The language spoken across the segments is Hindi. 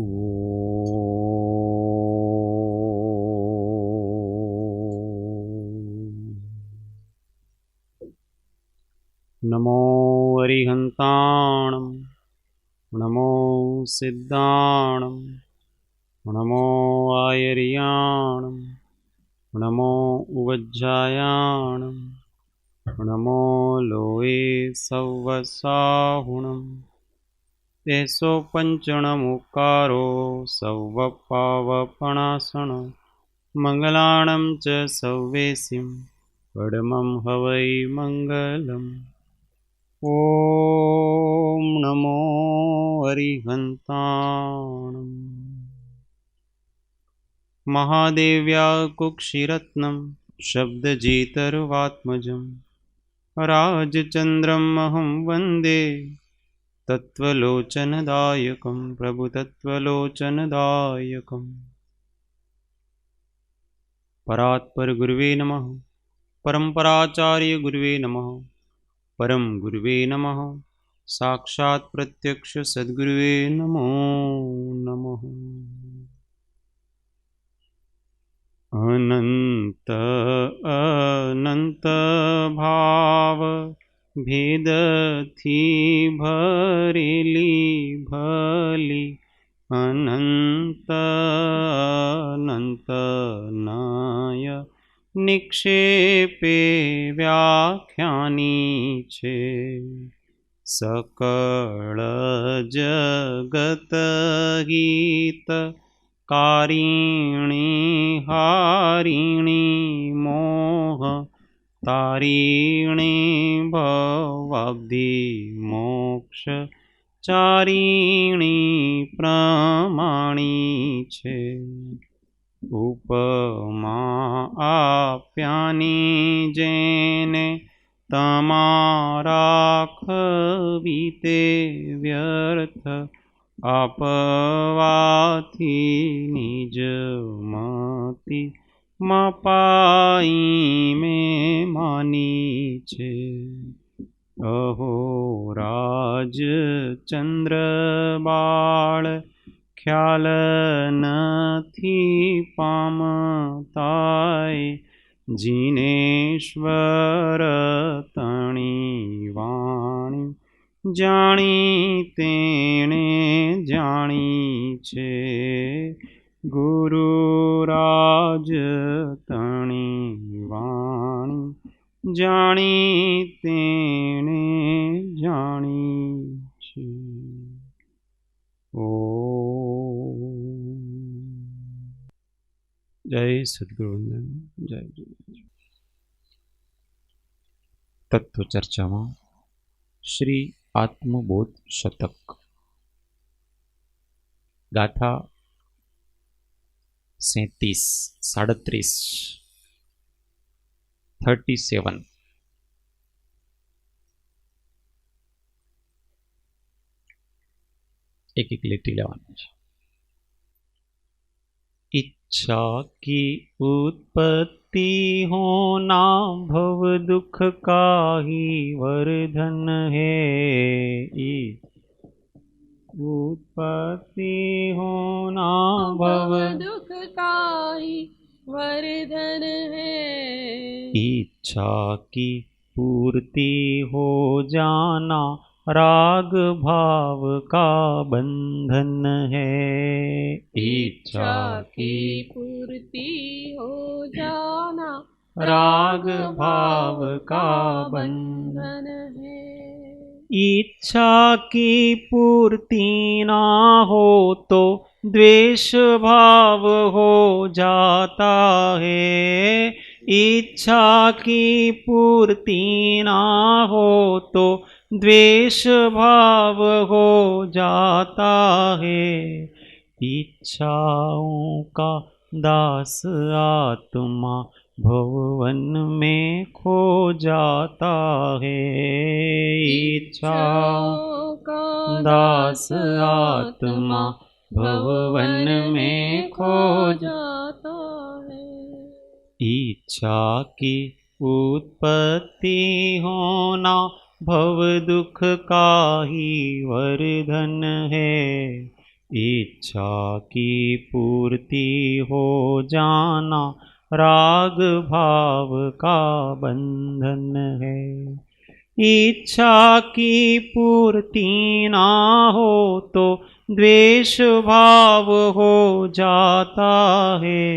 नमो अरिहन्ताणं नमो सिद्धाणं नमो आयर्याणं नमो उवज्जायाणं नमो लोये सव्वसाहुणं तेसो पञ्चणमुकारो सव्वपावपणासण मङ्गलाणं च सव्वेसिं पडमं हवै मङ्गलम्। ॐ नमो अरिहन्ताणम्। महादेव्या कुक्षिरत्नं शब्दजितर्वात्मजं राजचन्द्रमहं वन्दे तत्त्वलोचनदायकं प्रभुतत्त्वलोचनदायकम्। परात्पर गुरुवे नमः। परम्पराचार्य गुरुवे नमः। परम गुरुवे नमः। साक्षात् प्रत्यक्ष सद्गुरुवे नमो नमः। अनंत अनंत भाव भेद थी भरेली भली अनंत अनंत नाय निक्षेपे व्याख्यानी छे सकल जगत गीत कारिणी हारिणी मोह तारिणी भवाब्धि मोक्ष चारिणी प्रमाणी छे उपमा आप्यानी जेने तमारा खवीते व्यर्थ आपवाथी निज मति मपाई में मानी छे अहो राज चंद्र बाळ ख्याल नथी पामताय जिनेश्वर तणी वाणी जाणी तेणे जाणी छे गुरुराज तणी वाणी जाणी तेणे जाणी छे। जय सद्गुरुवंदन। जय जय। तत्व चर्चा में श्री आत्मबोध शतक गाथा 37 37 एक एक लिटी लेवानी छे। इच्छा की उत्पत्ति होना भव दुख का ही वर्धन है। उत्पत्ति होना भव दुख का ही वर्धन है। इच्छा की पूर्ति हो जाना राग भाव का बंधन है। इच्छा की पूर्ति हो जाना राग भाव का बंधन है। इच्छा की पूर्ति ना हो तो द्वेष भाव हो जाता है। इच्छा की पूर्ति ना हो तो द्वेष भाव हो जाता है। इच्छाओं का दास आत्मा भवन में खो जाता है। इच्छाओं का दास आत्मा भवन में खो जाता है। इच्छा की उत्पत्ति होना भव दुख का ही वर्धन है। इच्छा की पूर्ति हो जाना राग भाव का बंधन है। इच्छा की पूर्ति ना हो तो द्वेष भाव हो जाता है।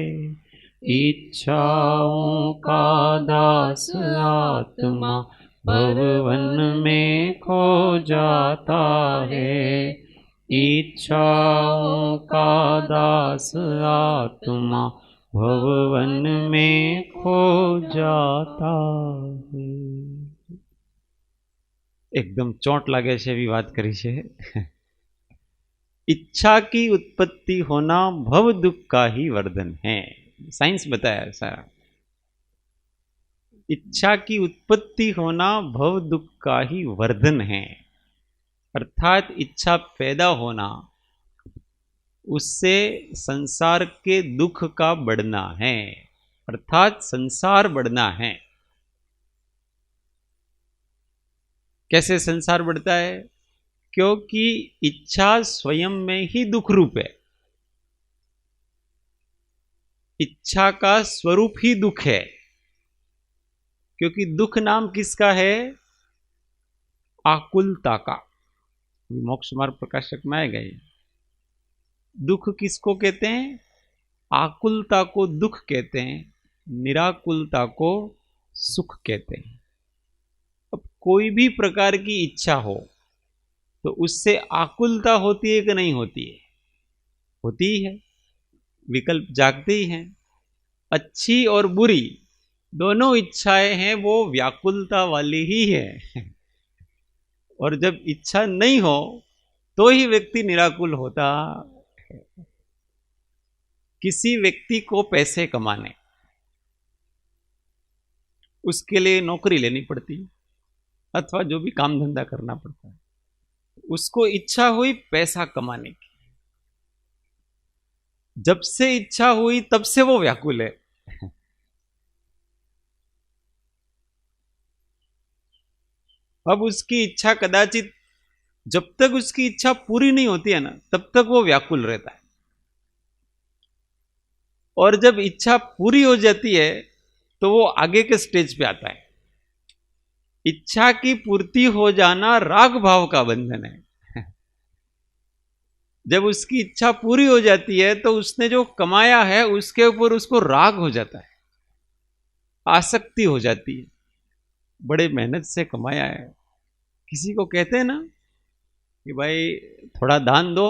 इच्छाओं का दास आत्मा भववन में खो जाता है। इच्छाओं का दास आत्मा भववन में खो जाता है। એકદમ ચોંટ લાગે છે એવી વાત કરી છે। इच्छा की उत्पत्ति होना भव दुख का ही वर्धन है। साइंस बताया सारा। इच्छा की उत्पत्ति होना भव दुख का ही वर्धन है, अर्थात इच्छा पैदा होना उससे संसार के दुख का बढ़ना है, अर्थात संसार बढ़ना है। कैसे संसार बढ़ता है? क्योंकि इच्छा स्वयं में ही दुख रूप है। इच्छा का स्वरूप ही दुख है, क्योंकि दुख नाम किसका है? आकुलता का। मोक्ष मार्ग प्रकाशक में आएगा ये। दुख किसको कहते हैं? आकुलता को दुख कहते हैं, निराकुलता को सुख कहते हैं। अब कोई भी प्रकार की इच्छा हो तो उससे आकुलता होती है कि नहीं होती है? होती ही है, विकल्प जागते ही हैं। अच्छी और बुरी दोनों इच्छाएं हैं, वो व्याकुलता वाली ही है। और जब इच्छा नहीं हो तो ही व्यक्ति निराकुल होता है। किसी व्यक्ति को पैसे कमाने, उसके लिए नौकरी लेनी पड़ती अथवा जो भी काम धंधा करना पड़ता है, उसको इच्छा हुई पैसा कमाने की। जब से इच्छा हुई तब से वो व्याकुल है। अब उसकी इच्छा कदाचित, जब तक उसकी इच्छा पूरी नहीं होती है ना, तब तक वो व्याकुल रहता है। और जब इच्छा पूरी हो जाती है तो वो आगे के स्टेज पे आता है। इच्छा की पूर्ति हो जाना राग भाव का बंधन है। जब उसकी इच्छा पूरी हो जाती है तो उसने जो कमाया है उसके ऊपर उसको राग हो जाता है, आसक्ति हो जाती है। बड़े मेहनत से कमाया है, किसी को कहते हैं ना कि भाई थोड़ा दान दो,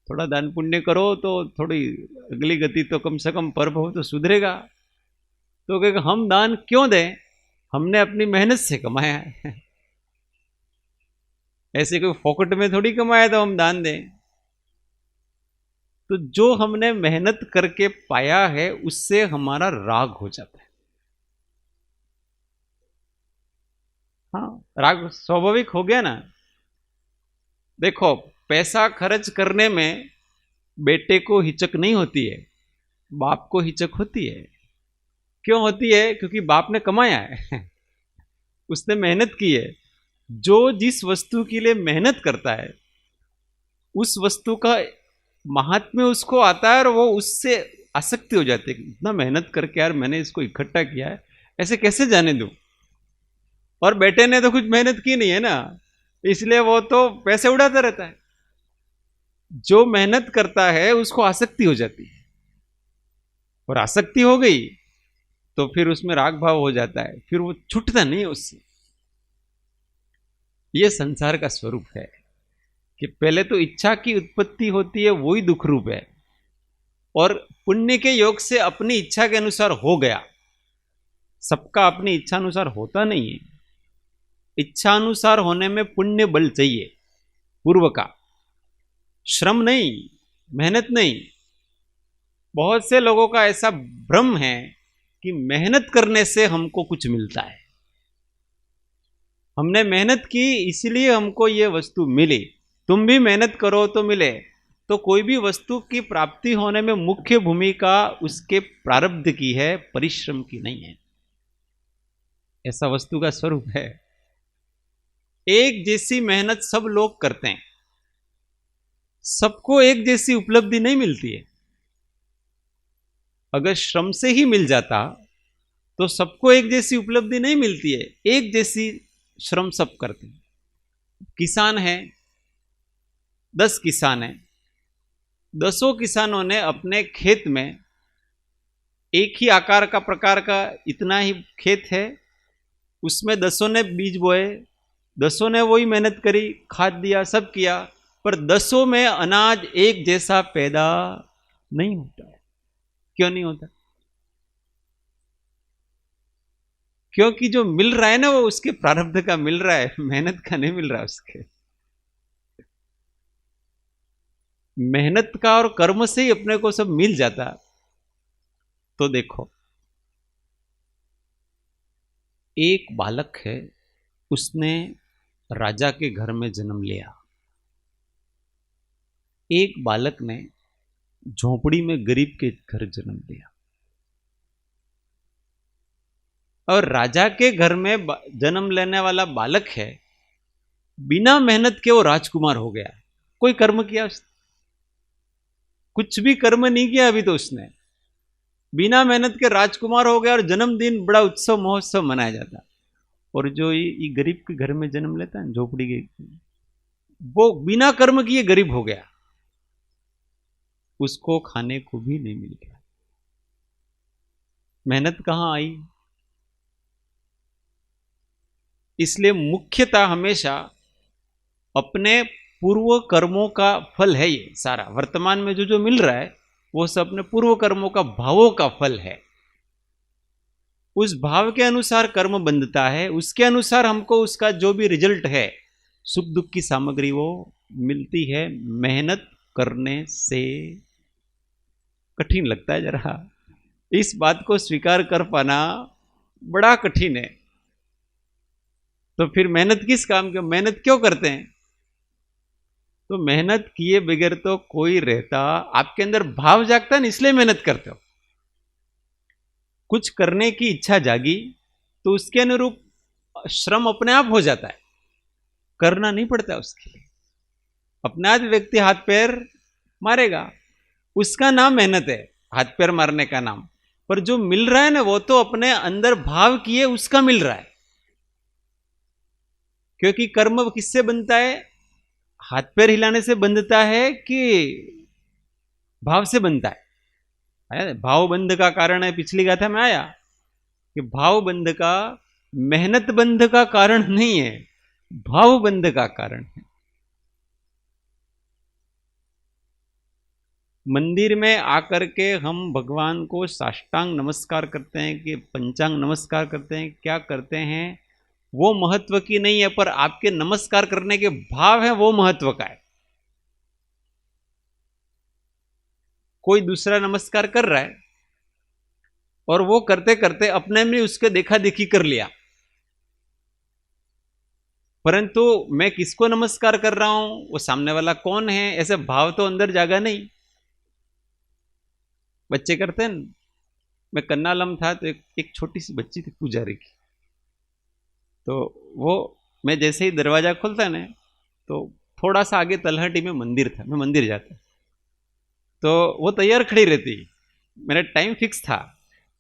थोड़ा दान पुण्य करो तो थोड़ी अगली गति तो कम से कम पर हो तो सुधरेगा। तो कहेगा हम दान क्यों दें, हमने अपनी मेहनत से कमाया है। ऐसे कोई फोकट में थोड़ी कमाया तो हम दान दें। तो जो हमने मेहनत करके पाया है उससे हमारा राग हो जाता है। हाँ, राग स्वाभाविक हो गया ना। देखो, पैसा खर्च करने में बेटे को हिचक नहीं होती है, बाप को हिचक होती है। क्यों होती है? क्योंकि बाप ने कमाया है, उसने मेहनत की है। जो जिस वस्तु के लिए मेहनत करता है उस वस्तु का महात्म्य उसको आता है और वो उससे आसक्ति हो जाती है। इतना मेहनत करके यार मैंने इसको इकट्ठा किया है, ऐसे कैसे जाने दूं। और बेटे ने तो कुछ मेहनत की नहीं है ना, इसलिए वो तो पैसे उड़ाता रहता है। जो मेहनत करता है उसको आसक्ति हो जाती है, और आसक्ति हो गई तो फिर उसमें राग भाव हो जाता है, फिर वो छूटता नहीं है उससे। ये संसार का स्वरूप है कि पहले तो इच्छा की उत्पत्ति होती है, वही दुख रूप है। और पुण्य के योग से अपनी इच्छा के अनुसार हो गया। सबका अपनी इच्छा अनुसार होता नहीं है। इच्छा अनुसार होने में पुण्य बल चाहिए, पूर्व का, श्रम नहीं, मेहनत नहीं। बहुत से लोगों का ऐसा भ्रम है कि मेहनत करने से हमको कुछ मिलता है। हमने मेहनत की इसलिए हमको ये वस्तु मिली। तुम भी मेहनत करो तो मिले। तो कोई भी वस्तु की प्राप्ति होने में मुख्य भूमिका उसके प्रारब्ध की है, परिश्रम की नहीं है। ऐसा वस्तु का स्वरूप है। एक जैसी मेहनत सब लोग करते हैं, सबको एक जैसी उपलब्धि नहीं मिलती है। अगर श्रम से ही मिल जाता तो सबको एक जैसी उपलब्धि नहीं मिलती है। एक जैसी श्रम सब करते हैं। किसान है, 10 किसान है, 10 किसानों ने अपने खेत में एक ही आकार का प्रकार का इतना ही खेत है, उसमें 10 ने बीज बोए, 10 ने वही मेहनत करी, खाद दिया, सब किया, पर 10 में अनाज एक जैसा पैदा नहीं होता है। क्यों नहीं होता? क्योंकि जो मिल रहा है ना वो उसके प्रारब्ध का मिल रहा है, मेहनत का नहीं मिल रहा उसके। मेहनत का और कर्म से ही अपने को सब मिल जाता। तो देखो, एक बालक है, उसने राजा के घर में जन्म लिया। एक बालक ने झोपड़ी में गरीब के घर जन्म लिया। और राजा के घर में जन्म लेने वाला बालक है, बिना मेहनत के वो राजकुमार हो गया। कोई कर्म किया उसने? कुछ भी कर्म नहीं किया अभी तो उसने, बिना मेहनत के राजकुमार हो गया। और जन्मदिन बड़ा उत्सव महोत्सव मनाया जाता। और जो ये गरीब के घर में जन्म लेता है, झोपड़ी के, वो बिना कर्म किए गरीब हो गया, उसको खाने को भी नहीं मिल गया। मेहनत कहां आई? इसलिए मुख्यतः हमेशा अपने पूर्व कर्मों का फल है ये सारा। वर्तमान में जो जो मिल रहा है वो सब अपने पूर्व कर्मों का, भावों का फल है। उस भाव के अनुसार कर्म बंधता है, उसके अनुसार हमको उसका जो भी रिजल्ट है, सुख दुख की सामग्री वो मिलती है। मेहनत करने से कठिन लगता है जरा, इस बात को स्वीकार कर पाना बड़ा कठिन है। तो फिर मेहनत किस काम की? मेहनत क्यों करते हैं? तो मेहनत किए बगैर तो कोई रहता, आपके अंदर भाव जागता है ना, इसलिए मेहनत करते हो। कुछ करने की इच्छा जागी तो उसके अनुरूप श्रम अपने आप हो जाता है, करना नहीं पड़ता उसके लिए। अपने आप व्यक्ति हाथ पैर मारेगा, उसका नाम मेहनत है, हाथ पैर मारने का नाम। पर जो मिल रहा है ना वो तो अपने अंदर भाव किए उसका मिल रहा है। क्योंकि कर्म किससे बनता है? हाथ पैर हिलाने से बंधता है कि भाव से बनता है? भाव बंध का कारण है, पिछली गाथा में आया कि भाव बंध का, मेहनत बंध का कारण नहीं है, भाव बंध का कारण है। मंदिर में आकर के हम भगवान को साष्टांग नमस्कार करते हैं कि पंचांग नमस्कार करते हैं, क्या करते हैं वो महत्व की नहीं है, पर आपके नमस्कार करने के भाव है वो महत्व का है। कोई दूसरा नमस्कार कर रहा है और वो करते करते अपने में उसके देखा देखी कर लिया, परंतु मैं किसको नमस्कार कर रहा हूं, वो सामने वाला कौन है, ऐसे भाव तो अंदर जागा नहीं। बच्चे करते हैं। मैं कन्नालम था तो एक छोटी सी बच्ची थी पुजारी की, तो वो, मैं जैसे ही दरवाजा खोलता है ना तो थोड़ा सा आगे तलहटी में मंदिर था, मैं मंदिर जाता तो वो तैयार खड़ी रहती। मेरा टाइम फिक्स था,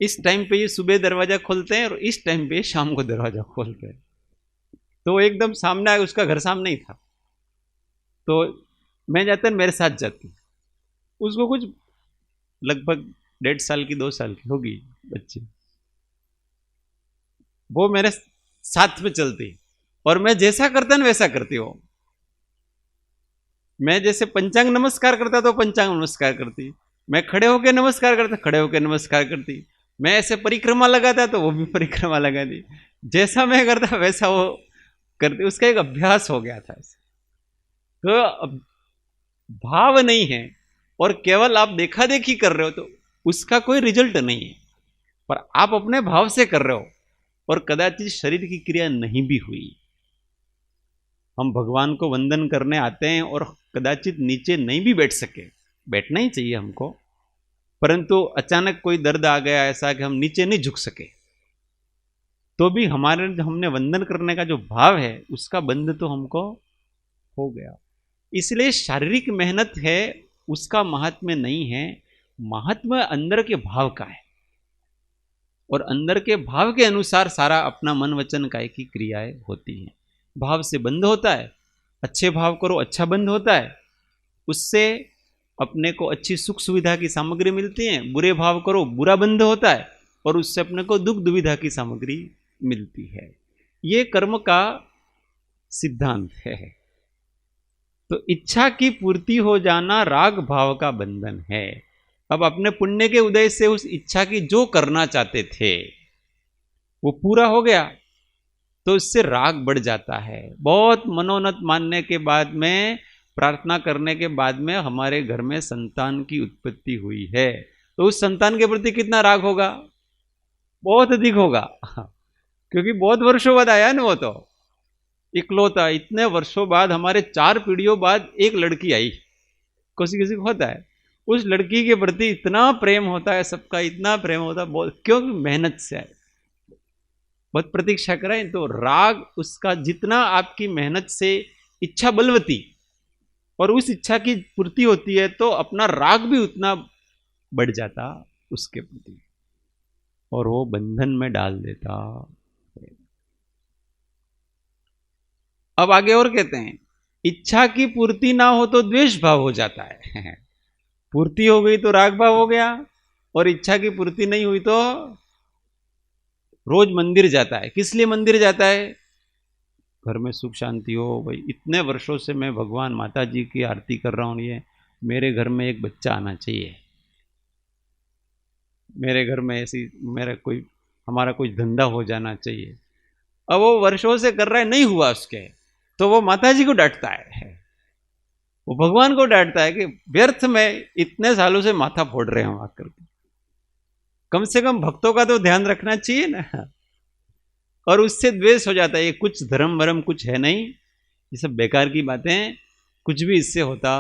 इस टाइम पे ये सुबह दरवाजा खोलते हैं और इस टाइम पे शाम को दरवाजा खोलते हैं। तो वो एकदम सामने आया, उसका घर सामने ही था, तो मैं जाता मेरे साथ जाती। उसको कुछ लगभग 1.5 साल की 2 साल की होगी बच्ची, वो मेरे साथ में चलती और मैं जैसा करता ना वैसा करती हो। मैं जैसे पंचांग नमस्कार करता तो पंचांग नमस्कार करती, मैं खड़े होकर नमस्कार करता खड़े होकर नमस्कार करती, मैं ऐसे परिक्रमा लगाता तो वो भी परिक्रमा लगाती, जैसा मैं करता वैसा वो करती। उसका एक अभ्यास हो गया था। तो भाव नहीं है और केवल आप देखा देखी कर रहे हो तो उसका कोई रिजल्ट नहीं है, पर आप अपने भाव से कर रहे हो और कदाचित शरीर की क्रिया नहीं भी हुई। हम भगवान को वंदन करने आते हैं और कदाचित नीचे नहीं भी बैठ सके, बैठना ही चाहिए हमको, परंतु अचानक कोई दर्द आ गया ऐसा कि हम नीचे नहीं झुक सके, तो भी हमारे हमने वंदन करने का जो भाव है उसका बंध तो हमको हो गया। इसलिए शारीरिक मेहनत है उसका महात्म्य नहीं है, महात्म्य अंदर के भाव का है, और अंदर के भाव के अनुसार सारा अपना मन वचन काय की क्रियाएं होती हैं। भाव से बंद होता है, अच्छे भाव करो अच्छा बंद होता है, उससे अपने को अच्छी सुख सुविधा की सामग्री मिलती है। बुरे भाव करो बुरा बंद होता है, और उससे अपने को दुख दुविधा की सामग्री मिलती है। ये कर्म का सिद्धांत है। तो इच्छा की पूर्ति हो जाना राग भाव का बंधन है। अब अपने पुण्य के उदय से उस इच्छा की जो करना चाहते थे वो पूरा हो गया, तो इससे राग बढ़ जाता है। बहुत मनोन्नत मानने के बाद में, प्रार्थना करने के बाद में हमारे घर में संतान की उत्पत्ति हुई है, तो उस संतान के प्रति कितना राग होगा? बहुत अधिक होगा, क्योंकि बहुत वर्षों बाद आया ना वो, तो इकलौता, इतने वर्षों बाद, हमारे 4 पीढ़ियों बाद एक लड़की आई। किसी किसी को होता है, उस लड़की के प्रति इतना प्रेम होता है, सबका इतना प्रेम होता है, बहुत, क्योंकि मेहनत से आए, बहुत प्रतीक्षा कराएं। तो राग उसका जितना आपकी मेहनत से इच्छा बलवती और उस इच्छा की पूर्ति होती है, तो अपना राग भी उतना बढ़ जाता उसके प्रति, और वो बंधन में डाल देता। अब आगे और कहते हैं, इच्छा की पूर्ति ना हो तो द्वेष भाव हो जाता है। पूर्ति हो गई तो राग भाव हो गया, और इच्छा की पूर्ति नहीं हुई तो रोज मंदिर जाता है। किस लिए मंदिर जाता है? घर में सुख शांति हो। भाई इतने वर्षों से मैं भगवान माता जी की आरती कर रहा हूं, ये मेरे घर में एक बच्चा आना चाहिए, मेरे घर में ऐसी हमारा कोई धंधा हो जाना चाहिए। अब वो वर्षों से कर रहा है, नहीं हुआ उसके, तो वो माता जी को डांटता है, वो भगवान को डांटता है कि व्यर्थ में इतने सालों से माथा फोड़ रहे हो आकर के, कम से कम भक्तों का तो ध्यान रखना चाहिए ना। और उससे द्वेष हो जाता है, ये कुछ धर्म वरम कुछ है नहीं, ये सब बेकार की बातें, कुछ भी इससे होता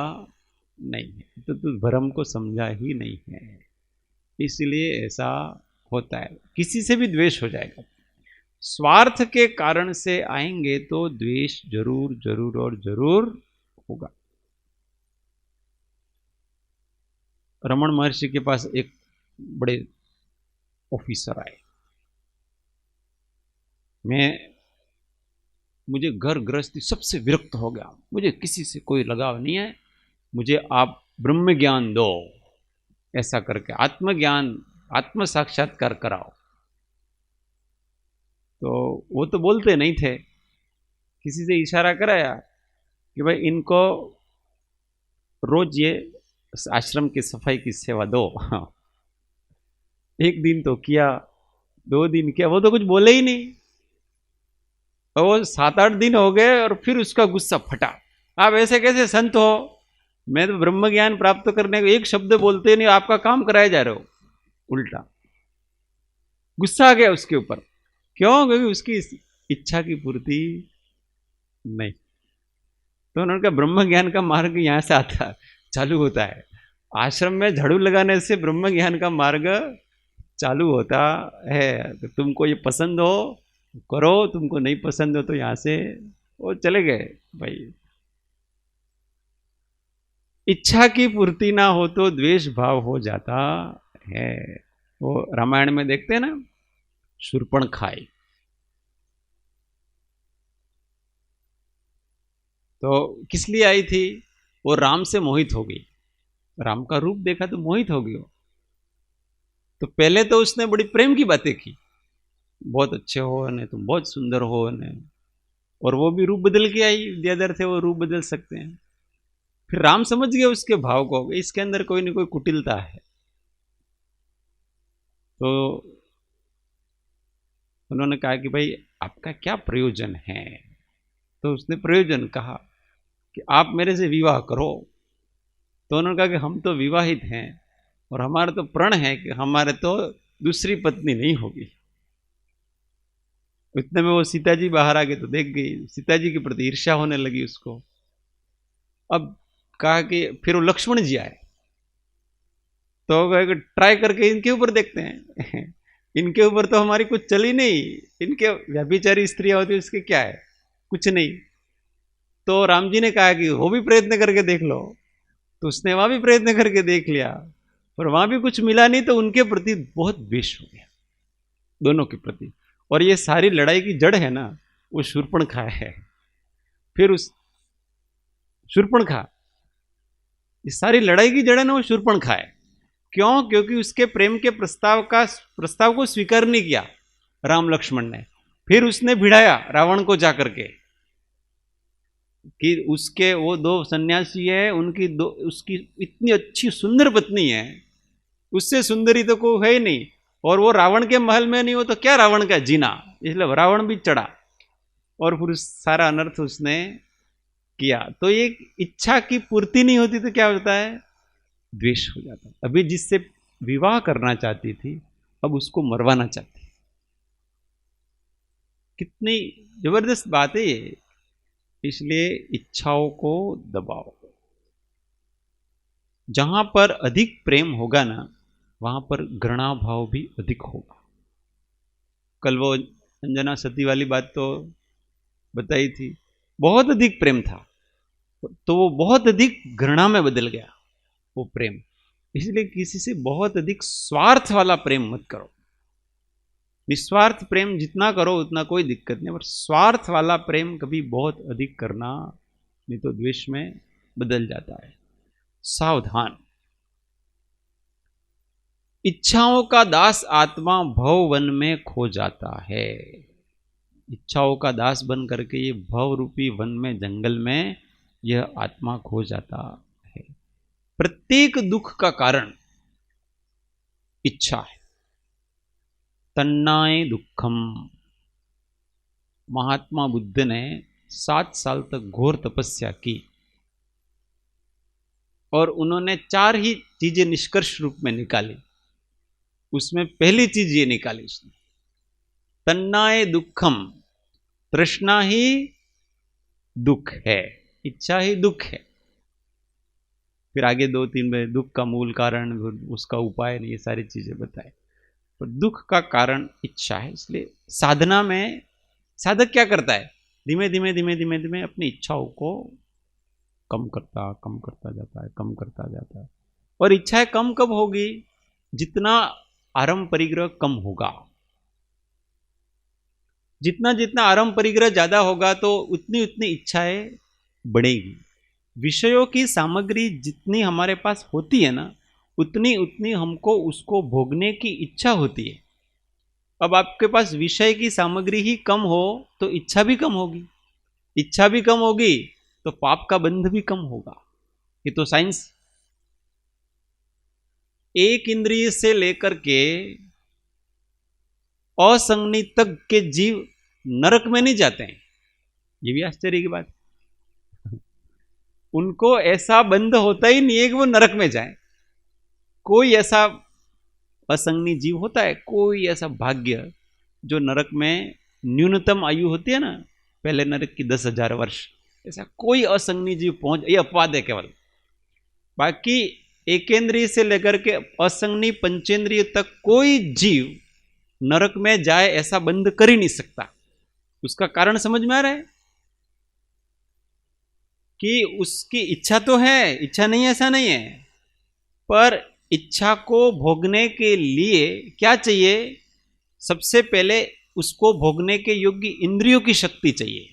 नहीं है, तो तू धर्म को समझा ही नहीं है, इसलिए ऐसा होता है। किसी से भी द्वेष हो जाएगा, स्वार्थ के कारण से आएंगे तो द्वेष जरूर जरूर और जरूर होगा। रमण महर्षि के पास एक बड़े ऑफिसर आए, मुझे घर गृहस्थी सबसे विरक्त हो गया, मुझे किसी से कोई लगाव नहीं है, मुझे आप ब्रह्म ज्ञान दो, ऐसा करके आत्मज्ञान आत्म साक्षात्कार कराओ। तो वो तो बोलते नहीं थे, किसी से इशारा कराया कि भाई इनको रोज ये आश्रम की सफाई की सेवा दो। एक दिन तो किया, 2 दिन किया, वो तो कुछ बोले ही नहीं। और वो 7-8 दिन हो गए और फिर उसका गुस्सा फटा, आप ऐसे कैसे संत हो, मैं तो ब्रह्म ज्ञान प्राप्त करने को एक शब्द बोलते नहीं, आपका काम कराया जा रहे हो उल्टा। गुस्सा आ गया उसके ऊपर, क्यों? क्योंकि उसकी इच्छा की पूर्ति नहीं। तो उन्होंने कहा ब्रह्म ज्ञान का मार्ग यहां से आता चालू होता है, आश्रम में झाड़ू लगाने से ब्रह्म ज्ञान का मार्ग चालू होता है। तो तुमको ये पसंद हो करो, तुमको नहीं पसंद हो तो यहां से वो चले गए। भाई इच्छा की पूर्ति ना हो तो द्वेष भाव हो जाता है। वो रामायण में देखते हैं ना, शूर्पणखा तो किस लिए आई थी? वो राम से मोहित हो गई, राम का रूप देखा तो मोहित हो गई। तो पहले तो उसने बड़ी प्रेम की बातें की, बहुत अच्छे हो ने, तुम बहुत सुंदर हो ने, और वो भी रूप बदल के आई, विद्याधर थे वो रूप बदल सकते हैं। फिर राम समझ गए उसके भाव को, इसके अंदर कोई ना कोई कुटिलता है। तो उन्होंने कहा कि भाई आपका क्या प्रयोजन है? तो उसने प्रयोजन कहा कि आप मेरे से विवाह करो। तो उन्होंने कहा कि हम तो विवाहित हैं और हमारा तो प्रण है कि हमारे तो दूसरी पत्नी नहीं होगी। इतने में वो सीता जी बाहर आ गए तो देख गई, सीता जी के प्रति ईर्ष्या होने लगी उसको। अब कहा कि फिर वो लक्ष्मण जी आए, तो ट्राई करके इनके ऊपर देखते हैं। इनके ऊपर तो हमारी कुछ चली नहीं, इनके व्यभिचारी स्त्रियां होती है, इसके क्या है, कुछ नहीं। तो राम जी ने कहा कि वो भी प्रयत्न करके देख लो, तो उसने वहां भी प्रयत्न करके देख लिया, पर वहां भी कुछ मिला नहीं, तो उनके प्रति बहुत द्वेष हो गया, दोनों के प्रति। और ये सारी लड़ाई की जड़ है ना, वो शूर्पणखा है। फिर उस शूर्पणखा, इस सारी लड़ाई की जड़ है ना, वो शूर्पणखा है। क्यों? क्योंकि उसके प्रेम के प्रस्ताव को स्वीकार नहीं किया राम लक्ष्मण ने। फिर उसने भिड़ाया रावण को जाकर के कि उसके वो दो सन्यासी है, उसकी इतनी अच्छी सुंदर पत्नी है, उससे सुंदरी तो कोई है ही नहीं, और वो रावण के महल में नहीं हो तो क्या रावण का जीना, इसलिए रावण भी चढ़ा और फिर सारा अनर्थ उसने किया। तो ये इच्छा की पूर्ति नहीं होती तो क्या होता है? द्वेष हो जाता है। अभी जिससे विवाह करना चाहती थी, अब उसको मरवाना चाहती। कितनी जबरदस्त बात है ये। इसलिए इच्छाओं को दबाओ। जहां पर अधिक प्रेम होगा ना, वहां पर घृणा भाव भी अधिक होगा। कल वो अंजना सती वाली बात तो बताई थी, बहुत अधिक प्रेम था तो वो बहुत अधिक घृणा में बदल गया वो प्रेम। इसलिए किसी से बहुत अधिक स्वार्थ वाला प्रेम मत करो। निस्वार्थ प्रेम जितना करो उतना कोई दिक्कत नहीं, पर स्वार्थ वाला प्रेम कभी बहुत अधिक करना नहीं तो द्वेष में बदल जाता है। सावधान। इच्छाओं का दास आत्मा भव वन में खो जाता है। इच्छाओं का दास बन करके ये भव रूपी वन में, जंगल में यह आत्मा खो जाता है। प्रत्येक दुख का कारण इच्छा है। तन्नाय दुखम। महात्मा बुद्ध ने 7 साल तक घोर तपस्या की और उन्होंने 4 ही चीजें निष्कर्ष रूप में निकाली। उसमें पहली चीज ये निकाली उसने, तन्नाय दुखम। तृष्णा ही दुख है, इच्छा ही दुख है। फिर आगे 2-3 में दुख का मूल कारण, उसका उपाय, ये सारी चीजें बताए। पर दुख का कारण इच्छा है। इसलिए साधना में साधक क्या करता है? धीमे धीमे धीमे धीमे धीमे अपनी इच्छाओं को कम करता जाता है, कम करता जाता है। और इच्छाएं कम कब होगी? जितना आरंभ परिग्रह कम होगा। जितना जितना आरंभ परिग्रह ज्यादा होगा तो उतनी उतनी इच्छाएं बढ़ेगी। विषयों की सामग्री जितनी हमारे पास होती है ना, उतनी उतनी हमको उसको भोगने की इच्छा होती है। अब आपके पास विषय की सामग्री ही कम हो तो इच्छा भी कम होगी। इच्छा भी कम होगी तो पाप का बंध भी कम होगा। ये तो साइंस। एक इंद्रिय से लेकर के असंगनी तक के जीव नरक में नहीं जाते हैं। ये भी आश्चर्य की बात। उनको ऐसा बंध होता ही नहीं है कि वो नरक में जाए। कोई ऐसा असंगनी जीव होता है, कोई ऐसा भाग्य जो नरक में न्यूनतम आयु होती है ना, पहले नरक की 10,000 वर्ष, ऐसा कोई असंगनी जीव पहुंच, ये अपवाद है केवल। बाकी एकेंद्रिय से लेकर के असंगनी पंचेंद्रिय तक कोई जीव नरक में जाए ऐसा बंध कर ही नहीं सकता। उसका कारण समझ में आ रहा है कि उसकी इच्छा तो है, इच्छा नहीं ऐसा नहीं है, पर इच्छा को भोगने के लिए क्या चाहिए? सबसे पहले उसको भोगने के योग्य इंद्रियों की शक्ति चाहिए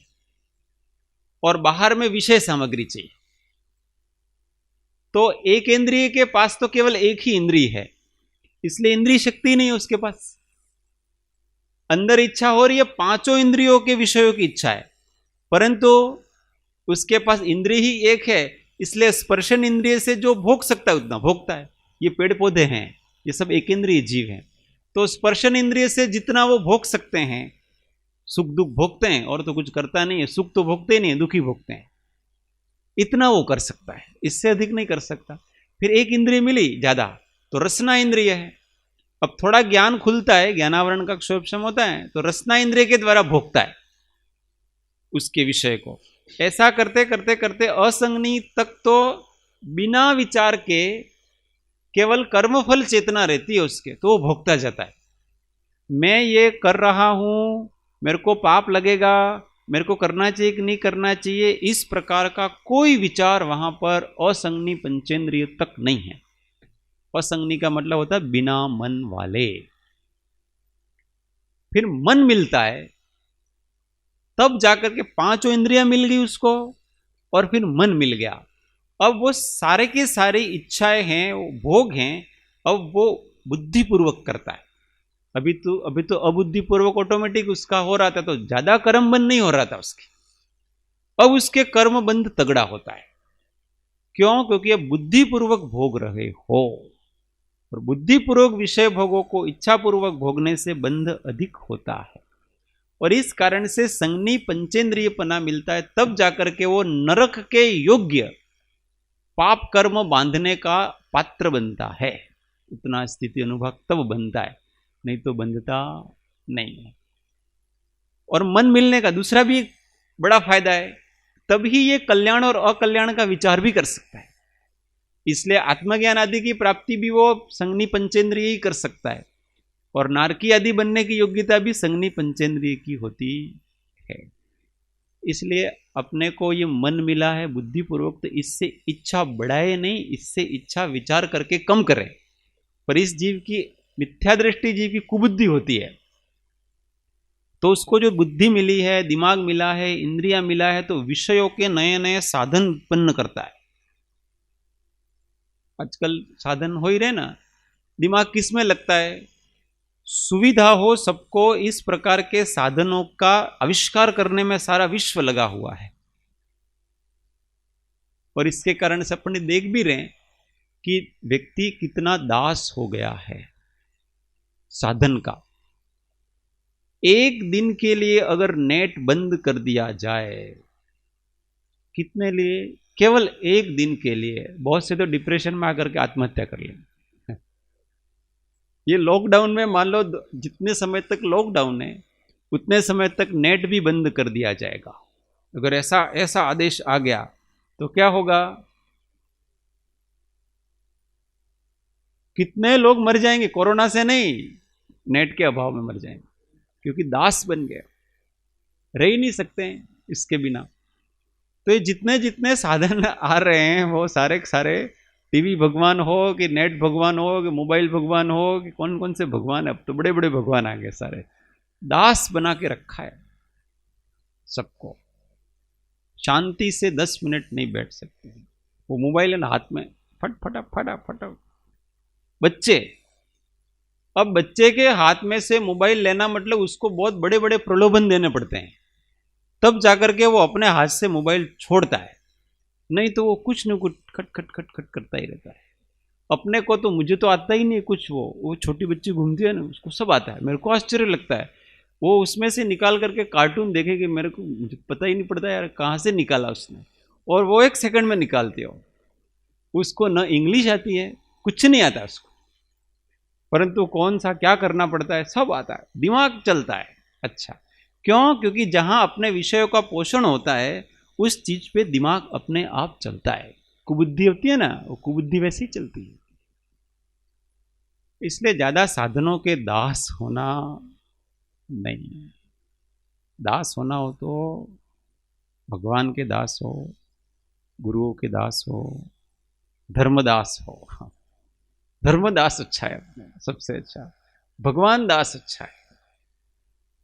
और बाहर में विषय सामग्री चाहिए। तो एक इंद्रिय के पास तो केवल एक ही इंद्रिय है, इसलिए इंद्रिय शक्ति नहीं है उसके पास। अंदर इच्छा हो रही है, 5 इंद्रियों के विषयों की इच्छा है, परंतु उसके पास इंद्रिय ही एक है, इसलिए स्पर्शन इंद्रिय से जो भोग सकता है उतना भोगता है। ये पेड़ पौधे हैं, ये सब एक इंद्रिय जीव हैं, तो स्पर्शन इंद्रिय से जितना वो भोग सकते हैं, सुख दुख भोगते हैं, और तो कुछ करता नहीं है। सुख तो भोगते नहीं है, दुखी भोगते हैं, इतना वो कर सकता है, इससे अधिक नहीं कर सकता। फिर एक इंद्रिय मिली ज्यादा तो रसना इंद्रिय है। अब थोड़ा ज्ञान खुलता है, ज्ञानावरण का क्षोभशम होता है, तो रसना इंद्रिय के द्वारा भोगता है उसके विषय को। ऐसा करते करते करते असंगनी तक तो बिना विचार के केवल कर्मफल चेतना रहती है उसके, तो वो भोगता जाता है। मैं ये कर रहा हूं, मेरे को पाप लगेगा, मेरे को करना चाहिए कि नहीं करना चाहिए, इस प्रकार का कोई विचार वहां पर असंगनी पंचेंद्रिय तक नहीं है। असंगनी का मतलब होता है बिना मन वाले। फिर मन मिलता है, तब जाकर के पांचों इंद्रियां मिल गई उसको, और फिर मन मिल गया। अब वो सारे के सारे इच्छाएं हैं, वो भोग हैं, अब वो बुद्धिपूर्वक करता है। अभी तो अबुद्धिपूर्वक ऑटोमेटिक उसका हो रहा था, तो ज्यादा कर्म बंद नहीं हो रहा था उसके। अब उसके कर्म बंद तगड़ा होता है। क्यों? क्योंकि अब बुद्धिपूर्वक भोग रहे हो, और बुद्धिपूर्वक विषय भोगों को इच्छापूर्वक भोगने से बंध अधिक होता है। और इस कारण से संगनी पंचेंद्रियपना मिलता है, तब जाकर के वो नरक के योग्य पाप कर्म बांधने का पात्र बनता है। उतना स्थिति अनुभव तब बनता है, नहीं तो बंधता नहीं है। और मन मिलने का दूसरा भी एक बड़ा फायदा है, तभी ये कल्याण और अकल्याण का विचार भी कर सकता है। इसलिए आत्मज्ञान आदि की प्राप्ति भी वो संगनी पंचेंद्रिय ही कर सकता है, और नारकी आदि बनने की योग्यता भी संगनी पंचेंद्रिय की होती है। इसलिए अपने को ये मन मिला है बुद्धिपूर्वक, तो इससे इच्छा बढ़ाए नहीं, इससे इच्छा विचार करके कम करे। पर इस जीव की मिथ्या दृष्टि, जीव की कुबुद्धि होती है, तो उसको जो बुद्धि मिली है, दिमाग मिला है, इंद्रियां मिला है, तो विषयों के नए नए साधन उत्पन्न करता है। आजकल साधन हो ही रहे ना, दिमाग किस में लगता है? सुविधा हो सबको, इस प्रकार के साधनों का आविष्कार करने में सारा विश्व लगा हुआ है। और इसके कारण से अपने देख भी रहे हैं कि व्यक्ति कितना दास हो गया है साधन का। एक दिन के लिए अगर नेट बंद कर दिया जाए, कितने लिए? केवल एक दिन के लिए। बहुत से तो डिप्रेशन में आकर के आत्महत्या कर लेंगे। ये लॉकडाउन में मान लो जितने समय तक लॉकडाउन है, उतने समय तक नेट भी बंद कर दिया जाएगा। अगर ऐसा आदेश आ गया तो क्या होगा? कितने लोग मर जाएंगे? कोरोना से नहीं, नेट के अभाव में मर जाएंगे, क्योंकि दास बन गए, रह ही नहीं सकते इसके बिना। तो ये जितने जितने साधन आ रहे हैं, वो सारे के सारे, टीवी भगवान हो कि नेट भगवान हो कि मोबाइल भगवान हो कि कौन कौन से भगवान है, अब तो बड़े बड़े भगवान आ गए, सारे दास बना के रखा है सबको। शांति से 10 मिनट नहीं बैठ सकते। वो मोबाइल है ना हाथ में, फट फटा फटा फटा। बच्चे, अब बच्चे के हाथ में से मोबाइल लेना मतलब उसको बहुत बड़े बड़े प्रलोभन देने पड़ते हैं, तब जाकर के वो अपने हाथ से मोबाइल छोड़ता है, नहीं तो वो कुछ न कुछ खट खट खट खट करता ही रहता है। अपने को तो, मुझे तो आता ही नहीं कुछ। वो छोटी बच्ची घूमती है ना, उसको सब आता है। मेरे को आश्चर्य लगता है, वो उसमें से निकाल करके कार्टून देखेगी, मेरे को मुझे पता ही नहीं पड़ता यार कहाँ से निकाला उसने, और वो 1 सेकंड में निकालती हो। उसको न इंग्लिश आती है, कुछ नहीं आता उसको, परंतु कौन सा क्या करना पड़ता है सब आता है, दिमाग चलता है। अच्छा, क्यों? क्योंकि जहां अपने विषयों का पोषण होता है, उस चीज पे दिमाग अपने आप चलता है। कुबुद्धि होती है ना, वो कुबुद्धि वैसे ही चलती है। इसलिए ज्यादा साधनों के दास होना नहीं। दास होना हो तो भगवान के दास हो, गुरुओं के दास हो, धर्मदास हो। धर्मदास अच्छा है अपने, सबसे अच्छा। भगवान दास अच्छा है,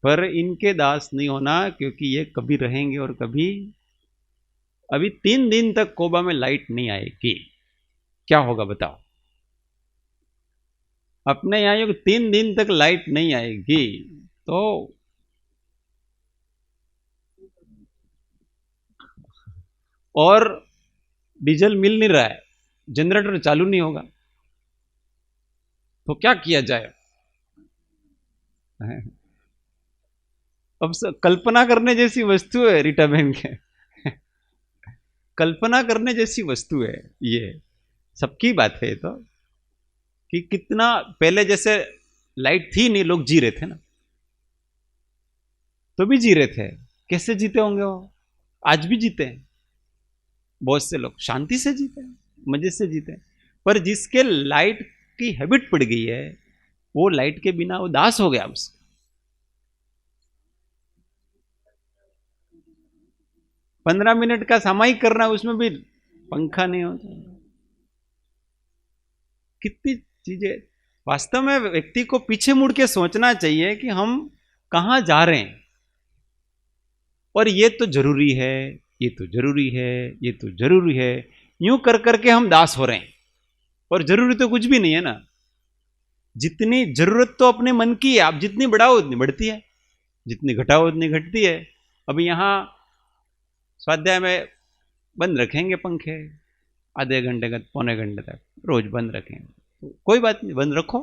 पर इनके दास नहीं होना, क्योंकि ये कभी रहेंगे और कभी। अभी 3 दिन तक कोबा में लाइट नहीं आएगी, क्या होगा बताओ? अपने यहां 3 दिन तक लाइट नहीं आएगी तो और डीजल मिल नहीं रहा है, जनरेटर चालू नहीं होगा, तो क्या किया जाए? अब कल्पना करने जैसी वस्तु है रीटा बहन के। कल्पना करने जैसी वस्तु है ये, सबकी बात है तो, कि कितना पहले जैसे लाइट थी नहीं, लोग जी रहे थे ना, तो भी जी रहे थे। कैसे जीते होंगे वो? आज भी जीते हैं बहुत से लोग, शांति से जीते हैं, मजे से जीते हैं। पर जिसके लाइट की हैबिट पड़ गई है, वो लाइट के बिना वो दास हो गया उसका। 15 मिनट का सामायिक करना, उसमें भी पंखा नहीं होता। कितनी चीजें, वास्तव में व्यक्ति को पीछे मुड़ के सोचना चाहिए कि हम कहां जा रहे हैं, और ये तो जरूरी है, ये तो जरूरी है, ये तो जरूरी है, यूं कर करके हम दास हो रहे हैं। और जरूरी तो कुछ भी नहीं है ना। जितनी जरूरत तो अपने मन की है, आप जितनी बढ़ाओ उतनी बढ़ती है, जितनी घटाओ उतनी घटती है। अभी यहां स्वाध्याय में बंद रखेंगे पंखे, आधे घंटे का पौने घंटे तक रोज बंद रखेंगे, तो कोई बात नहीं, बंद रखो।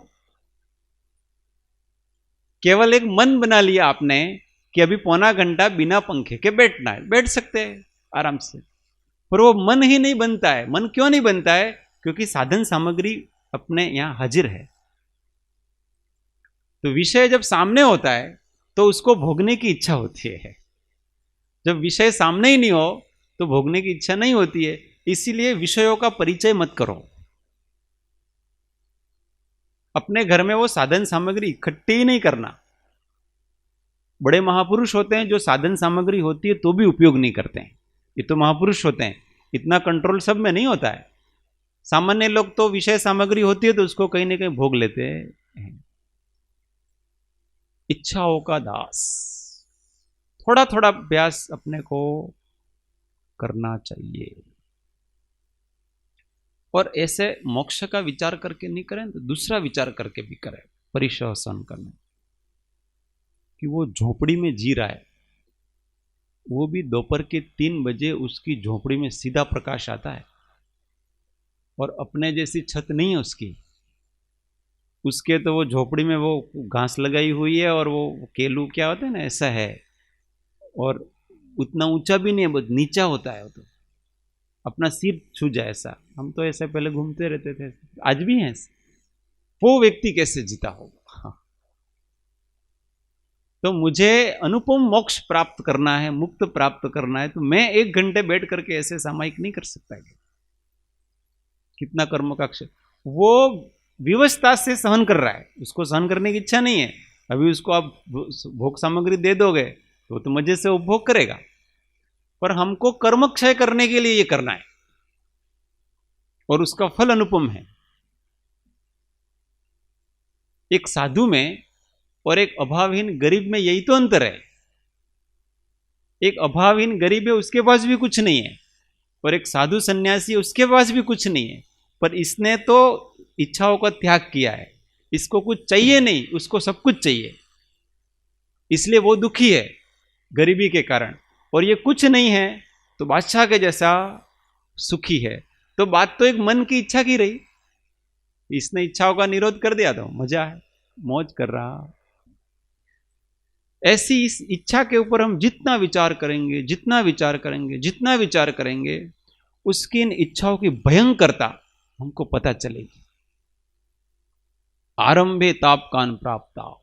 केवल एक मन बना लिया आपने कि अभी पौना घंटा बिना पंखे के बैठना है, बैठ सकते हैं आराम से, पर वो मन ही नहीं बनता है। मन क्यों नहीं बनता है? क्योंकि साधन सामग्री अपने यहां हाजिर है। तो विषय जब सामने होता है तो उसको भोगने की इच्छा होती है। जब विषय सामने ही नहीं हो तो भोगने की इच्छा नहीं होती है। इसीलिए विषयों का परिचय मत करो। अपने घर में वो साधन सामग्री इकट्ठी ही नहीं करना। बड़े महापुरुष होते हैं जो साधन सामग्री होती है तो भी उपयोग नहीं करते हैं। ये तो महापुरुष होते हैं, इतना कंट्रोल सब में नहीं होता है। सामान्य लोग तो विषय सामग्री होती है तो उसको कहीं ना कहीं भोग लेते हैं। इच्छाओं का दास, थोड़ा थोड़ा अभ्यास अपने को करना चाहिए। और ऐसे मोक्ष का विचार करके नहीं करें तो दूसरा विचार करके भी करें, परिशोषण करना, कि वो झोपड़ी में जी रहा है, वो भी दोपहर के 3 बजे उसकी झोपड़ी में सीधा प्रकाश आता है, और अपने जैसी छत नहीं है उसकी। उसके तो वो झोपड़ी में वो घास लगाई हुई है और वो केलू क्या होता है ना, ऐसा है, और उतना ऊंचा भी नहीं है, बहुत नीचा होता है। वो तो अपना सिर छू जाए ऐसा। हम तो ऐसे पहले घूमते रहते थे, आज भी हैं। वो व्यक्ति कैसे जीता होगा? हाँ। तो मुझे अनुपम मोक्ष प्राप्त करना है, मुक्त प्राप्त करना है, तो मैं 1 घंटे बैठ करके ऐसे सामायिक नहीं कर सकता है। कितना कर्म का क्षय, वो विवशता से सहन कर रहा है, उसको सहन करने की इच्छा नहीं है। अभी उसको आप भोग सामग्री दे दोगे तो मजे से उपभोग करेगा, पर हमको कर्म क्षय करने के लिए ये करना है, और उसका फल अनुपम है। एक साधु में और एक अभावहीन गरीब में यही तो अंतर है। एक अभावहीन गरीब है, उसके पास भी कुछ नहीं है, और एक साधु सन्यासी है, उसके पास भी कुछ नहीं है, पर इसने तो इच्छाओं का त्याग किया है। इसको कुछ चाहिए नहीं, उसको सब कुछ चाहिए, इसलिए वो दुखी है गरीबी के कारण। और ये कुछ नहीं है तो बादशाह के जैसा सुखी है। तो बात तो एक मन की इच्छा की रही। इसने इच्छाओं का निरोध कर दिया तो मजा है, मौज कर रहा। ऐसी इस इच्छा के ऊपर हम जितना विचार करेंगे, जितना विचार करेंगे, जितना विचार करेंगे, उसकी इन इच्छाओं की भयंकरता हमको पता चलेगी। आरंभे तापकान प्राप्ता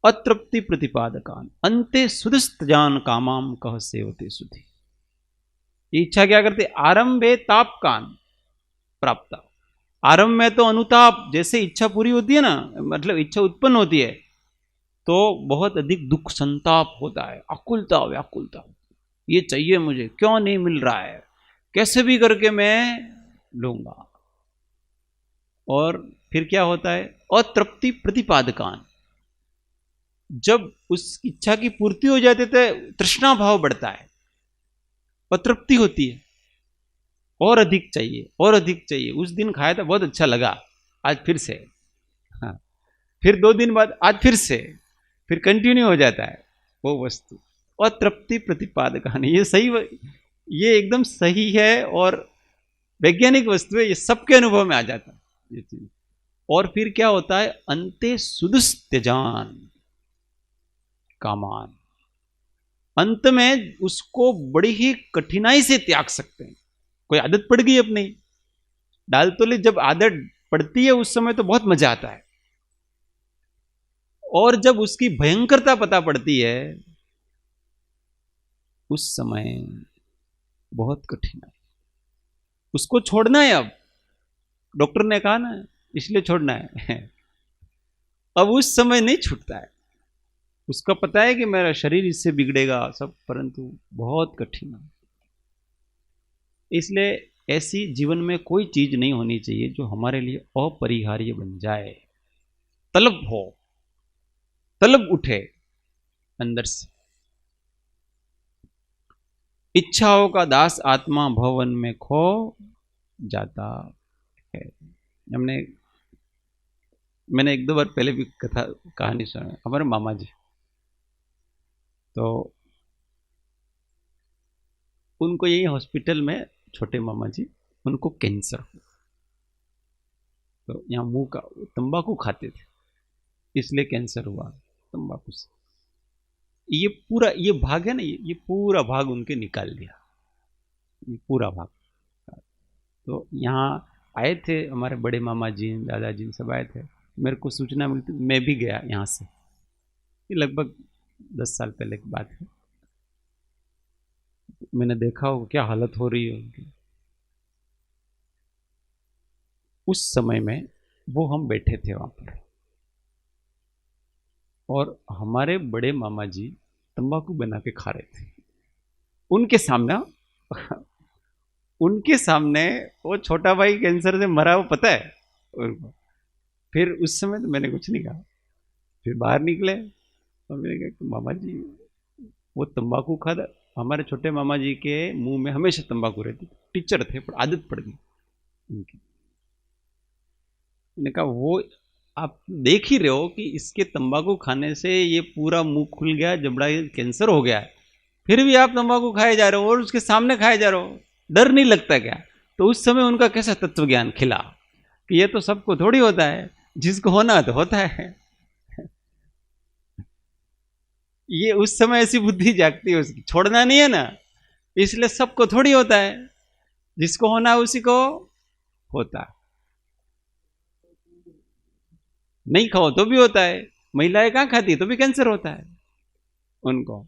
अतृप्ति प्रतिपादकान अंते सुदस्तजान कामाम कह सेवते सुधि। ये इच्छा क्या करते? आरंभे तापकान प्राप्ता। आरंभ में तो अनुताप, जैसे इच्छा पूरी होती है ना, मतलब इच्छा उत्पन्न होती है तो बहुत अधिक दुख संताप होता है, आकुलता व्याकुलता, ये चाहिए मुझे, क्यों नहीं मिल रहा है, कैसे भी करके मैं लूंगा। और फिर क्या होता है? अतृप्ति प्रतिपादकान। जब उस इच्छा की पूर्ति हो जाती है तो तृष्णा भाव बढ़ता है, अतृप्ति होती है, और अधिक चाहिए, और अधिक चाहिए। उस दिन खाया था बहुत अच्छा लगा, आज फिर से, हाँ, फिर 2 दिन बाद आज फिर से, फिर कंटिन्यू हो जाता है वो वस्तु। अतृप्ति प्रतिपादकान, ये सही, ये एकदम सही है और वैज्ञानिक वस्तु है, ये सबके अनुभव में आ जाता है ये चीज। और फिर क्या होता है? अंते सुदुस्त्यजान कामान। अंत में उसको बड़ी ही कठिनाई से त्याग सकते हैं। कोई आदत पड़ गई अपनी, डाल तो ली, जब आदत पड़ती है उस समय तो बहुत मजा आता है, और जब उसकी भयंकरता पता पड़ती है उस समय बहुत कठिन है। उसको छोड़ना है। अब डॉक्टर ने कहा ना, इसलिए छोड़ना है। अब उस समय नहीं छूटता है, उसका पता है कि मेरा शरीर इससे बिगड़ेगा सब, परंतु बहुत कठिन है। इसलिए ऐसी जीवन में कोई चीज नहीं होनी चाहिए जो हमारे लिए अपरिहार्य बन जाए। तलब हो, तलब उठे अंदर से। इच्छाओं का दास आत्मा भवन में खो जाता है। मैंने एक दो बार पहले भी कहानी सुना। हमारे मामा जी, तो उनको यही हॉस्पिटल में, छोटे मामा जी, उनको कैंसर हुआ। तो यहाँ मुंह का तंबाकू खाते थे, इसलिए कैंसर हुआ तंबाकू से। ये पूरा ये भाग है ना, ये पूरा भाग उनके निकाल दिया, ये पूरा भाग। तो यहाँ आए थे हमारे बड़े मामा जी, दादाजी सब आए थे। मेरे को सूचना मिलती, मैं भी गया यहाँ से। ये लगभग 10 साल पहले की बात है। मैंने देखा हो क्या हालत हो रही है उनकी। उस समय में वो हम बैठे थे वहां पर, और हमारे बड़े मामा जी तंबाकू बना के खा रहे थे उनके सामने। उनके सामने वो छोटा भाई कैंसर से मरा, वो पता है उनको। फिर उस समय तो मैंने कुछ नहीं कहा। फिर बाहर निकले तो मैंने कहा मामा जी वो तंबाकू खाता। हमारे छोटे मामा जी के मुंह में हमेशा तंबाकू रहती, टीचर थे पर आदत पड़ गई उनकी। मैंने कहा वो आप देख ही रहे हो कि इसके तंबाकू खाने से ये पूरा मुंह खुल गया, जबड़ा कैंसर हो गया है, फिर भी आप तंबाकू खाए जा रहे हो और उसके सामने खाए जा रहे हो, डर नहीं लगता क्या? तो उस समय उनका कैसा तत्व ज्ञान खिला कि ये तो सबको थोड़ी होता है, जिसको होना तो होता है। ये उस समय ऐसी बुद्धि जागती है उसकी, छोड़ना नहीं है ना, इसलिए सबको थोड़ी होता है, जिसको होना है उसी को होता है। नहीं खाओ तो भी होता है, महिलाएं कहां खाती है तो भी कैंसर होता है उनको।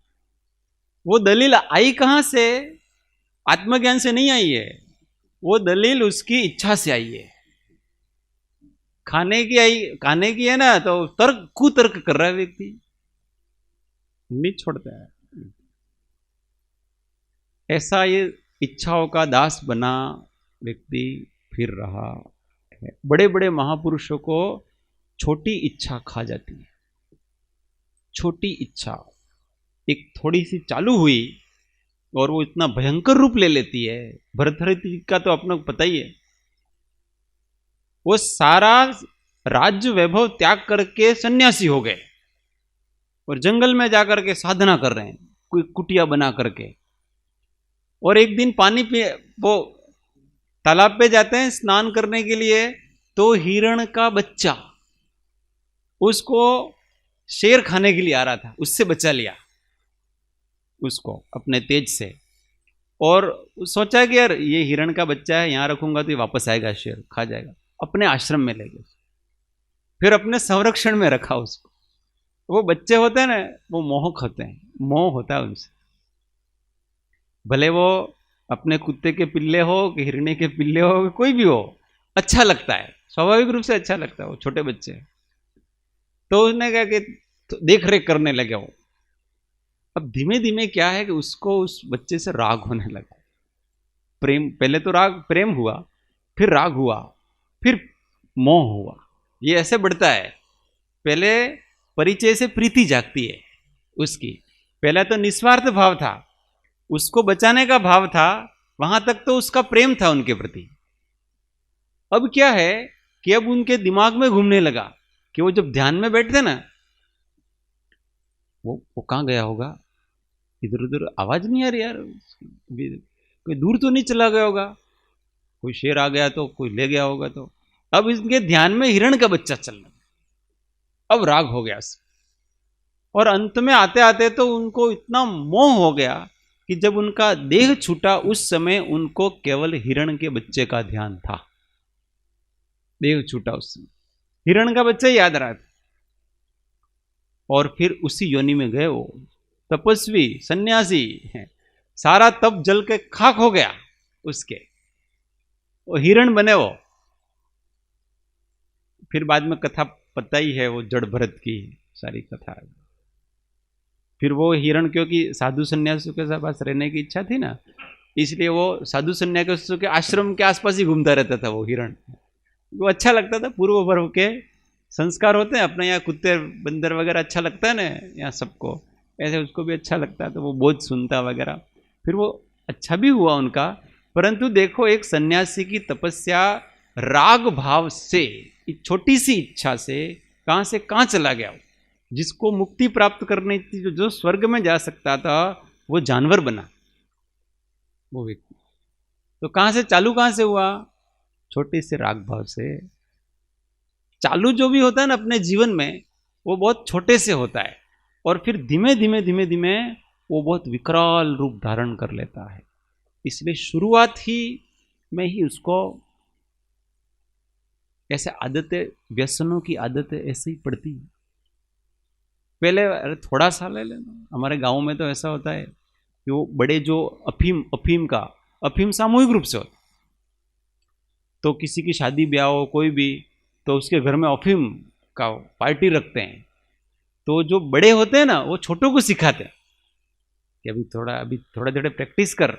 वो दलील आई कहां से? आत्मज्ञान से नहीं आई है, वो दलील उसकी इच्छा से आई है। खाने की है ना, तो कुतर्क कर रहा है व्यक्ति, नहीं छोड़ता है। ऐसा ये इच्छाओं का दास बना व्यक्ति फिर रहा है। बड़े बड़े महापुरुषों को छोटी इच्छा खा जाती है। छोटी इच्छा एक थोड़ी सी चालू हुई और वो इतना भयंकर रूप ले लेती है। भरतहरि का तो अपना पता ही है, वो सारा राज्य वैभव त्याग करके सन्यासी हो गए और जंगल में जाकर के साधना कर रहे हैं, कोई कुटिया बना करके। और एक दिन पानी पे वो तालाब पे जाते हैं स्नान करने के लिए, तो हिरण का बच्चा उसको शेर खाने के लिए आ रहा था, उससे बचा लिया उसको अपने तेज से। और सोचा कि यार ये हिरण का बच्चा है, यहां रखूंगा तो ये वापस आएगा, शेर खा जाएगा। अपने आश्रम में ले गए, फिर अपने संरक्षण में रखा उसको। वो बच्चे होते हैं ना, वो मोहक होते हैं, मोह होता है उनसे। भले वो अपने कुत्ते के पिल्ले हो कि हिरणे के पिल्ले हो, कोई भी हो, अच्छा लगता है, स्वाभाविक रूप से अच्छा लगता है। वो छोटे बच्चे, तो उसने कहा कि देख रेख करने लगे वो। अब धीमे धीमे क्या है कि उसको उस बच्चे से राग होने लगा। प्रेम, पहले तो राग प्रेम हुआ, फिर राग हुआ, फिर मोह हुआ। ये ऐसे बढ़ता है। पहले परिचय से प्रीति जागती है उसकी। पहला तो निस्वार्थ भाव था, उसको बचाने का भाव था, वहां तक तो उसका प्रेम था उनके प्रति। अब क्या है कि अब उनके दिमाग में घूमने लगा कि वो जब ध्यान में बैठते ना, वो कहां गया होगा, इधर उधर आवाज नहीं आ रही यार, कोई दूर तो नहीं चला गया होगा, कोई शेर आ गया तो कोई ले गया होगा। तो अब इनके ध्यान में हिरण का बच्चा चल रहा, अब राग हो गया। और अंत में आते आते तो उनको इतना मोह हो गया कि जब उनका देह छूटा, उस समय उनको केवल हिरण के बच्चे का ध्यान था। देह छूटा उस समय हिरण का बच्चा याद रहा था। और फिर उसी योनि में गए वो तपस्वी सन्यासी हैं, सारा तप जल के खाक हो गया उसके, वो हिरण बने वो। फिर बाद में कथा पता ही है, वो जड़ भरत की सारी कथा। फिर वो हिरण, क्योंकि साधु सन्यासियों के पास रहने की इच्छा थी ना, इसलिए वो साधु संन्यासियों के आश्रम के आसपास ही घूमता रहता था वो हिरण। वो अच्छा लगता था, पूर्व पर्व के संस्कार होते हैं अपने यहाँ, कुत्ते बंदर वगैरह अच्छा लगता है ना यहाँ सबको, ऐसे उसको भी अच्छा लगता है, तो वो बहुत सुनता वगैरह। फिर वो अच्छा भी हुआ उनका। परंतु देखो, एक सन्यासी की तपस्या राग भाव से, एक छोटी सी इच्छा से कहां से कहां चला गया। जिसको मुक्ति प्राप्त करनी थी, जो स्वर्ग में जा सकता था, वो जानवर बना वो व्यक्ति। तो कहां से चालू, कहां से हुआ? छोटे से राग भाव से। चालू जो भी होता है ना अपने जीवन में, वो बहुत छोटे से होता है, और फिर धीमे धीमे धीमे धीमे वो बहुत विकराल रूप धारण कर लेता है। इसलिए शुरुआत ही में ही उसको ऐसे आदतें, व्यसनों की आदतें ऐसे ही पड़ती है। पहले अरे थोड़ा सा ले लेना, हमारे गांव में तो ऐसा होता है कि वो बड़े जो अफीम सामूहिक रूप से होता, तो किसी की शादी ब्याह हो कोई भी, तो उसके घर में अफीम का पार्टी रखते हैं। तो जो बड़े होते हैं ना, वो छोटों को सिखाते हैं कि अभी थोड़े थोड़े प्रैक्टिस कर,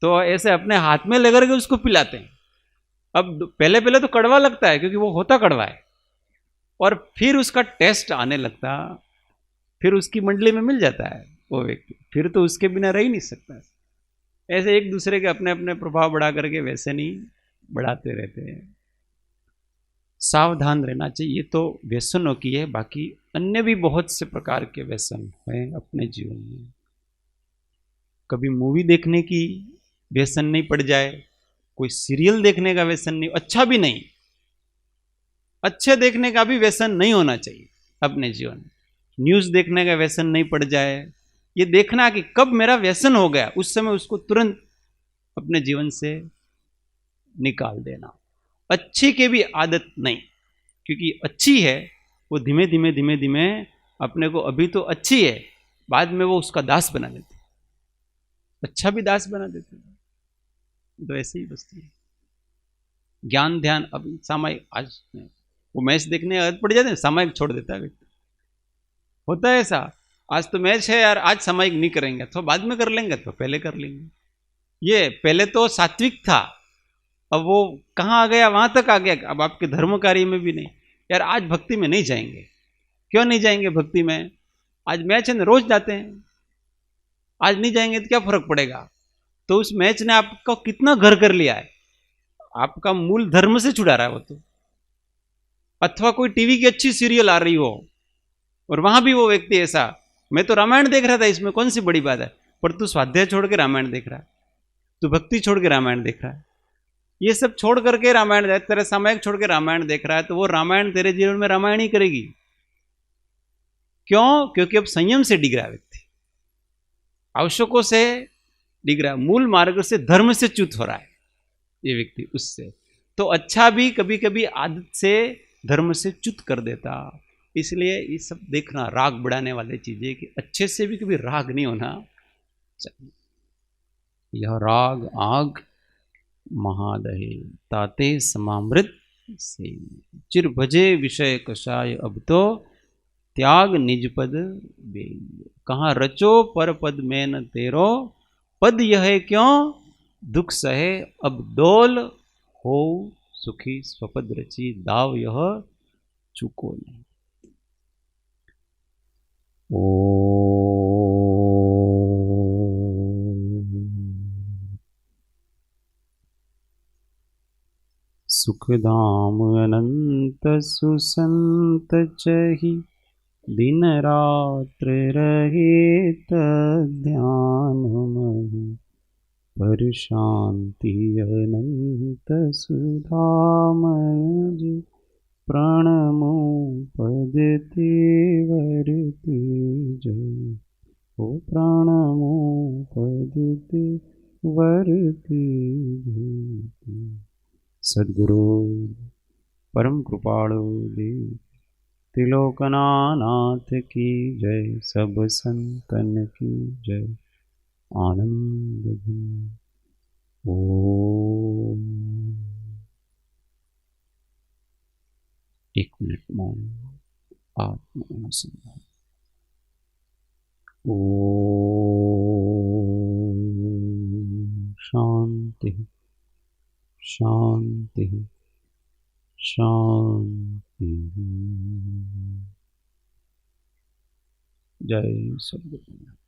तो ऐसे अपने हाथ में लेकर के उसको पिलाते हैं। अब पहले पहले तो कड़वा लगता है, क्योंकि वो होता कड़वा है, और फिर उसका टेस्ट आने लगता, फिर उसकी मंडली में मिल जाता है वो व्यक्ति, फिर तो उसके बिना रह ही नहीं सकता। ऐसे एक दूसरे के अपने अपने प्रभाव बढ़ा करके वैसे नहीं बढ़ाते रहते हैं। सावधान रहना चाहिए। ये तो व्यसनों की है, बाकी अन्य भी बहुत से प्रकार के व्यसन हैं अपने जीवन में। कभी मूवी देखने की व्यसन नहीं पड़ जाए, कोई सीरियल देखने का व्यसन नहीं, अच्छा भी नहीं, अच्छे देखने का भी व्यसन नहीं होना चाहिए अपने जीवन में। न्यूज़ देखने का व्यसन नहीं पड़ जाए, ये देखना कि कब मेरा व्यसन हो गया, उस समय उसको तुरंत अपने जीवन से निकाल देना। अच्छी की भी आदत नहीं, क्योंकि अच्छी है वो धीमे धीमे धीमे धीमे अपने को, अभी तो अच्छी है, बाद में वो उसका दास बना देती, अच्छा भी दास बना देती, तो ऐसे ही बसती है। ज्ञान ध्यान, अब सामायिक, आज वो मैच देखने आदत पड़ जाते हैं, सामायिक छोड़ देता है व्यक्ति, होता है ऐसा। आज तो मैच है यार, आज सामायिक नहीं करेंगे, तो बाद में कर लेंगे, तो पहले कर लेंगे। ये पहले तो सात्विक था, अब वो कहाँ आ गया, वहां तक आ गया, अब आपके धर्म कार्य में भी नहीं। यार आज भक्ति में नहीं जाएंगे, क्यों नहीं जाएंगे भक्ति में? आज मैच है ना, रोज जाते हैं, आज नहीं जाएंगे तो क्या फर्क पड़ेगा? तो उस मैच ने आपको कितना घर कर लिया है, आपका मूल धर्म से छुड़ा रहा है वो तो। अथवा कोई टीवी की अच्छी सीरियल आ रही हो, और वहां भी वो व्यक्ति ऐसा, मैं तो रामायण देख रहा था, इसमें कौन सी बड़ी बात है, पर तू स्वाध्याय छोड़ के रामायण देख रहा है, तू भक्ति छोड़ के रामायण देख रहा है, ये सब छोड़ करके रामायण, तेरे सामायिक छोड़ के रामायण देख रहा है, तो वो रामायण तेरे जीवन में रामायण ही करेगी। क्यों? क्योंकि अब संयम से डिग रहा है व्यक्ति, आवश्यकों से डिग रहा है, मूल मार्ग से, धर्म से च्युत हो रहा है ये व्यक्ति उससे। तो अच्छा भी कभी कभी आदत से धर्म से च्युत कर देता। इसलिए ये सब देखना, राग बढ़ाने वाली चीजें, कि अच्छे से भी कभी राग नहीं होना चाहिए। यह राग आग महादहे, ताते समामृत से, चिर भजे विषय कषाय, अब तो त्याग निज पद बे। कहाँ रचो पर पद में न तेरो, पद यह क्यों दुख सहे, अब डोल हो सुखी स्वपद रची, दाव यह चुको नहीं। सुखधाम अनंत सुसंत चहि, दिन रात्र रहे ध्यान महि, पर शांति अनंत सुधामय, प्रणमो पद तेवर तेज, ओ प्रणमो पद तेवर तेज। सद्गुरु परम कृपाणु देव त्रिलोकनाथ की जय, सब संतन की जय। आनंद घन ओम। 1 मिनट मौन, आत्मानुसंधान। ओम शांति शांति। जय सद्गुरु।